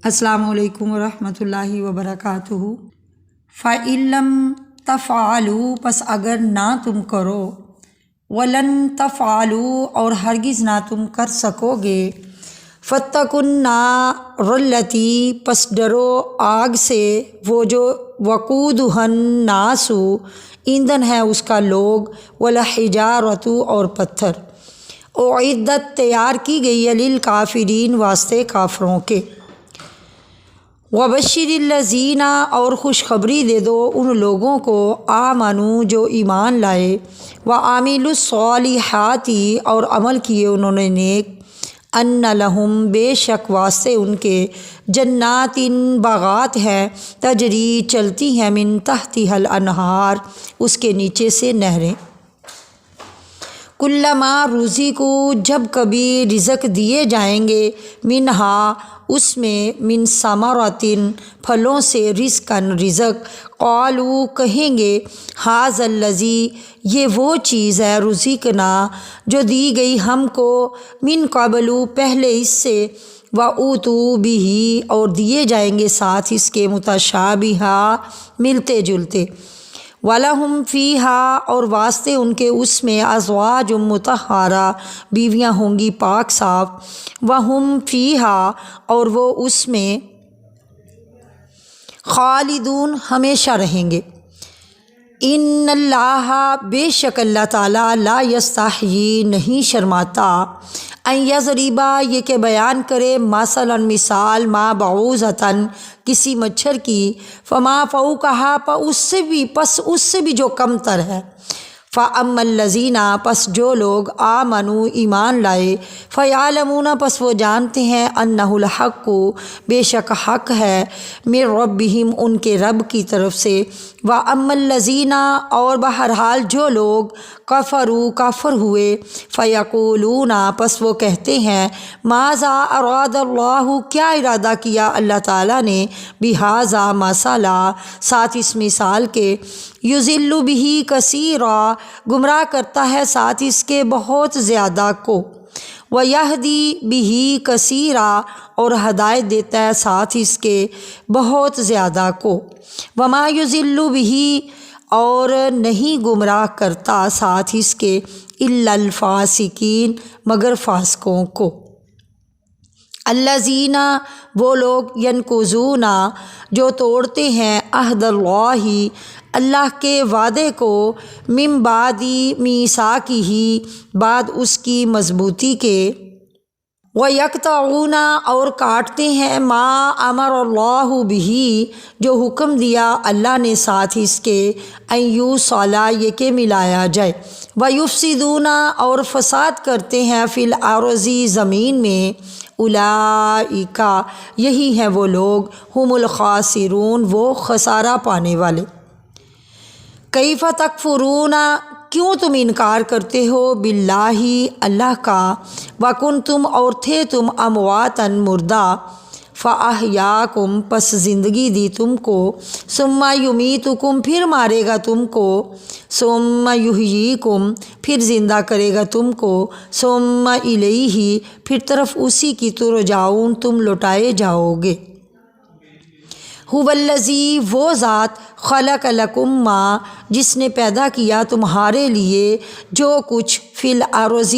السلام علیکم ورحمۃ اللہ وبرکاتہ۔ فَإِلَّمْ تَفْعَلُوا پس اگر نہ تم کرو، وَلَن تَفْعَلُوا اور ہرگز نہ تم کر سکو گے، فَاتَّقُوا النَّارَ الَّتِی پس ڈرو آگ سے وہ جو وقودھا الناس ایندھن ہے اس کا لوگ، والحجارۃ اور پتھر، اعدت تیار کی گئی ہے للکافرین واسطے کافروں کے۔ وبشر الذین اور خوشخبری دے دو ان لوگوں کو آمنوا جو ایمان لائے، وعملوا الصالحات اور عمل کیے انہوں نے نیک، ان لہم بے شک واسطے ان کے جنات باغات ہے، تجری چلتی ہیں من تحتها الانہار اس کے نیچے سے نہریں، کلما رزقوا جب کبھی رزق دیے جائیں گے، منہا اس میں، من ثمرات پھلوں سے، رزقاً رزق، قالوا کہیں گے، ھذا الذی یہ وہ چیز ہے، رزقنا جو دی گئی ہم کو، من قبل پہلے اس سے، وَأُوتُوا بِهِ اور دیے جائیں گے ساتھ اس کے، متشابہا ملتے جلتے، وَلَهُمْ فِيهَا اور واسطے ان کے اس میں، ازواج مطہرہ بیویاں ہوں گی پاک صاف، وَهُمْ فِيهَا اور وہ اس میں، خالدون ہمیشہ رہیں گے۔ ان اللہ بے شک اللہ تعالیٰ، لا یستحیی نہیں شرماتا، ان یضرب یہ کہ بیان کرے، مثلا مثال، ما بعوضۃ کسی مچھر کی، فما فوقہا پس اس سے بھی جو کم تر ہے، فاما الذین پس جو لوگ، آمنوا ایمان لائے، فیعلمون پس وہ جانتے ہیں، انہ الحق بے شک حق ہے، من ربہم ان کے رب کی طرف سے، واما الذین اور بہرحال جو لوگ، کفروا کافر ہوئے، فیقولون پس وہ کہتے ہیں، ماذا اراد اللہ کیا ارادہ کیا اللہ تعالیٰ نے، بہذا مثلا ساتھ اس مثال کے، یضل بہ کثیرا گمراہ کرتا ہے ساتھ اس کے بہت زیادہ کو، ویہدی بہ کثیرا اور ہدایت دیتا ہے ساتھ اس کے بہت زیادہ کو، وما یضل بہ اور نہیں گمراہ کرتا ساتھ اس کے، الا الفاسقین مگر فاسقوں کو۔ الذین وہ لوگ، ینقضون جو توڑتے ہیں، عہد اللہ اللہ کے وعدے کو، من بعد میثاقہ بعد اس کی مضبوطی کے، وَيَقْطَعُونَ اور کاٹتے ہیں، ما امر اللہ بہ جو حکم دیا اللہ نے ساتھ اس کے، ان یوصل یہ کہ ملایا جائے، وَيُفْسِدُونَ اور فساد کرتے ہیں، فی الارض زمین میں، اولئک یہی ہیں وہ لوگ، ہم الخاسرون وہ خسارہ پانے والے۔ کیف تکفرون کیوں تم انکار کرتے ہو، باللہ اللہ کا، وکنتم اور تھے تم، امواتا مردہ، فاحیاکم پس زندگی دی تم کو، ثم یمیتکم پھر مارے گا تم کو، ثم یحییکم پھر زندہ کرے گا تم کو، ثم الیہ پھر طرف اسی کی ترجعون تم لوٹائے جاؤ گے۔ هو الذی وہ ذات، خلق لکم ما جس نے پیدا کیا تمہارے لیے جو کچھ، فی الارض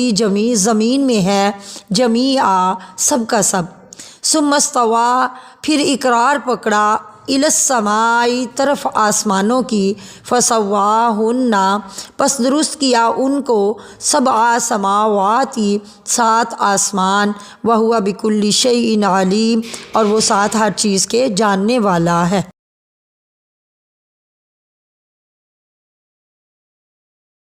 زمین میں ہے، جمیعا سب کا سب، ثم استویٰ پھر اقرار پکڑا، الی السماء طرف آسمانوں کی، فسواہن پس درست کیا ان کو، سبع سماوات 7 آسمان، وہو بکل شیء علیم اور وہ ساتھ ہر چیز کے جاننے والا ہے۔